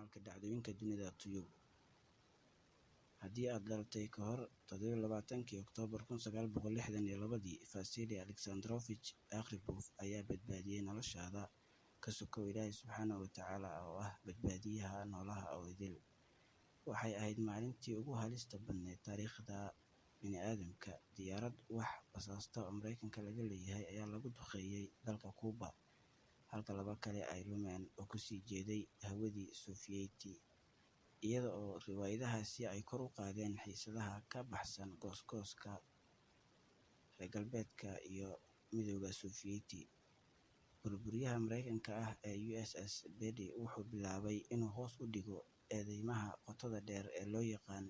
Kanaalka Dhacdooyinka Dunida Tube. Haddii aad dhalatay ka hor 27 Oktoobar 1962, Vasily Alexandrovich Arkhipov ayaa badbaadiyay noloshaada ka sokow Ilaahay Subxaanahu wa Tacaala oo ah badbaadiyaha noolaha oo idil. Waxay ahayd maalintii ugu halista badneyd taariikhda bini'aadamka. Diyaarad wax basaasta oo Mareykanka laga leeyahay ayaa lagu duqeeyay dalka Kuuba, halka 2 kale ay lumeen oo ku sii jeeday hawadii Sofiyeeti, iyada oo riwaayadahaasi ay kor u qaadeen xiisadaha ka baxsan goosgooska reer galbeedka iyo Midowga Sofiyeeti. Burburiyaha Mareykanka ah ee USS Beatty wuxuu bilaabay inuu hoos u dhigo eedeymaha qotada dheer ee loo yaqaan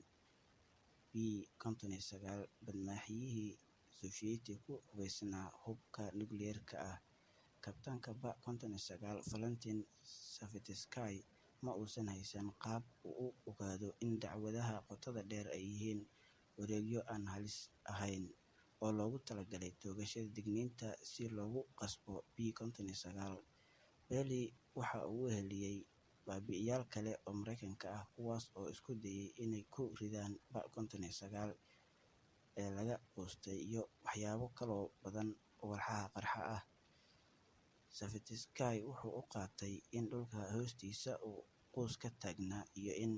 B-59 badmaaxiyihii Sofiyeeti ku hubeysnaa hubka nukliyeerka ah. Kabtaanka B-59 Valentin Savitskiy ma uusan haysan qaab uu u ogaado in dacwadaha qotada dheer ay yihiin wareegyo aan halis ahayn oo loogu talagalay toogashada digniinta si loogu qasbo B-59. Beatty waxa uu weheliyay baabi'iyaal kale oo Mareykanka ah, kuwaas oo isku dayay inay ku ridaan B-59 ee laga quustay iyo waxyaabo kaloo badan oo walxaha qarxa ah. Savitskiy wuxuu u qaatay in dhulka hoostiisa uu quus ka taagnaa iyo in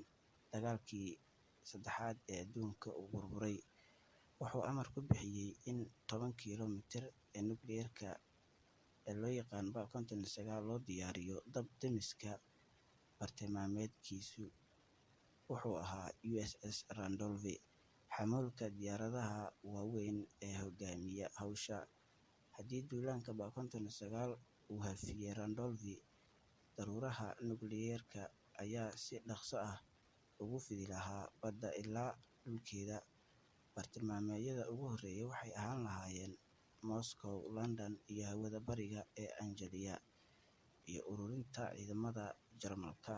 dagaalkii saddexaad ee adduunka uu burburay. Wuxuu amar ku bixiyay in 10 kiiloomitir ee nukliyeerka ee loo yaqaan B-59 loo diyaariyo dab damiska. Bartilmaameedkiisu wuxuu ahaa USS Randolph, xamuulka diyaaradaha waaweyn ee hogaamiya hawsha. Haddii duullaanka B-59 uu hafiyay Randolph, daruuraha nukliyeerka ayaa si dhaqso ah ugu fidi lahaa badda ilaa dhulkeeda. Bartilmaameedyada ugu horreeya waxay ahaan lahaayeen Moscow, London, iyo hawada bariga ee Anatolia iyo ururinta ciidamada Jarmalka.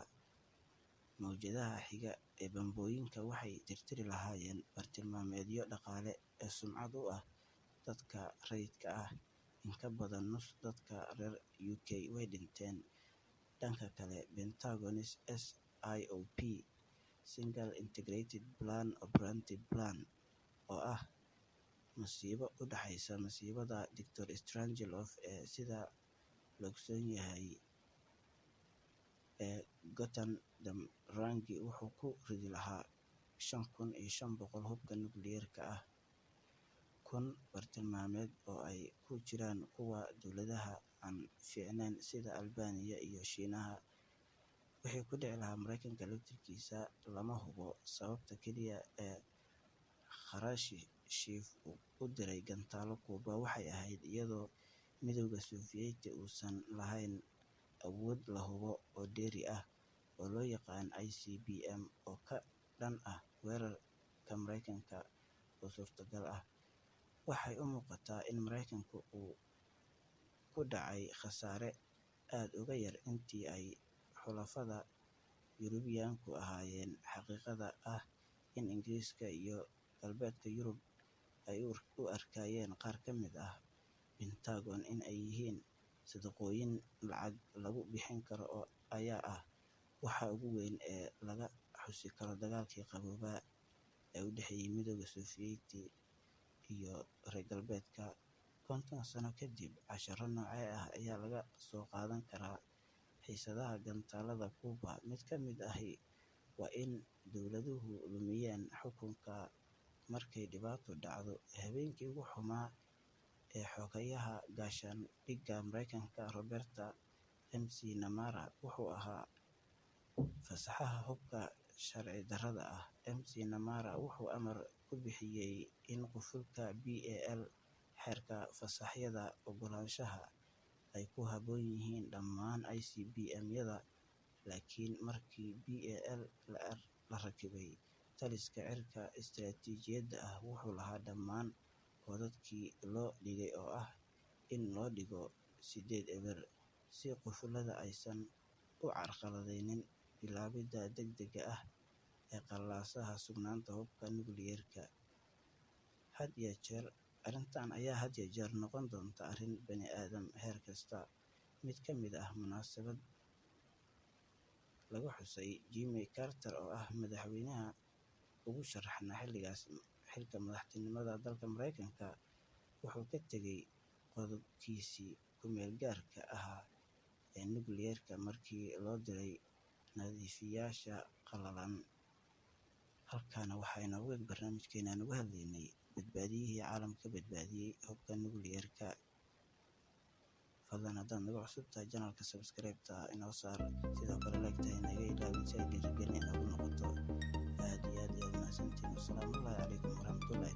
Mowjadaha xiga ee bambooyinka waxay tirtiri lahaayeen bartilmaameedyo dhaqaale ee sumcad u ah dadka rayidka ah. In ka badan nus dadka reer UK way dhinteen. Dhanka kale, Pentagon's SIOP Single Integrated Plan Operative Plan oo ah masiibo u dhaxaysa masiibada Dr. Strangelove ee sida la ogsoon yahay ee Gotthard wuxuu ku ridi lahaa 5,500 hubka nukliyeerka ah. 1,000 bartilmaameed oo ay ku jiraan kuwa dowladaha aan fiicneyn sida Albania iyo Shiinaha. Wixii ku dhici lahaa Mareykanka laftirkiisa lama hubo. Sababta keliya ee Khrushchev u diray gantaalo Kuuba waxay ahayd iyadoo Midowga Sofiyeeti uusan lahayn awood la hubo oo dheeri ah oo loo yaqaan ICBM oo ka dhan ah weerarka Mareykanka oo suurtagal ah. Waxay u muuqataa in Mareykanku uu ku dhacay khasaare aad uga yar intii ay xulafada Yurubiyaanku ahaayeen. Xaqiiqada ah in Ingiriiska iyo galbeedka Yurub ay u arkayeen qaar ka mid ah Pentagon in ay yihiin sadaqooyin lacag lagu bixin karo ayaa ah waxa ugu weyn ee laga xusi karo dagaalkii qaboobaa ee u dhexeeyay Midowga Sofiyeeti iyo reer galbeedka. 50 sano kadib, casharro noocee ah ayaa laga soo qaadan karaa xiisadaha gantaalada Kuuba? Mid ka mid ahi waa in dowladuhu lumiyeen xukunka markay dhibaato dhacdo. Habeenkii ugu xumaa ee xogayaha gaashaandhigga Mareykanka Robert McNamara wuxuu ahaa fasaxa hubka sharci darrada ah. McNamara wuxuu amar ku bixiyay in qufulka BAL xeerka fasaxyada oggolaanshaha ay ku habboon yihiin dhammaan ICBM-yada. Laakiin markii BAL la rakibay, taliska cirka istiraatiijiyadda ah wuxuu lahaa dhammaan koodadkii loo dhigay oo ah in loo dhigo 8-0 si qufullada aysan u carqaladaynin bilaabidda degdegga ah ee qalalaasaha sugnaanta hubka nukliyeerka. Arrintan ayaa had iyo jeer noqon doonta arrin bani'aadam heer kasta. Mid ka mid ah lagu xusay Jimmy Carter oo ah madaxweynaha ugu sharaxnaa xilligaas xilka madaxtinimada dalka Mareykanka, wuxuu ka tegay qodobkiisii ku-meel gaarka ahaa ee nukliyeerka markii loo diray nadiifiyeyaasha qallalan. Halkaana waxaa inoogu eg barnaamijkeena aan uga hadlaynay badbaadiyihii caalamka badbaadiyey hubka nukliyeerka. Fadlan haddaad nagu cusub tahay janalka subscribe-ta inoo saar, sidoo kale like-ta inaga ilaawin si ay dhiirigelin inoogu noqoto. Aad iyo aad ayaad mahadsantihiin. Wasalaamu calaykum waraxmatullaahi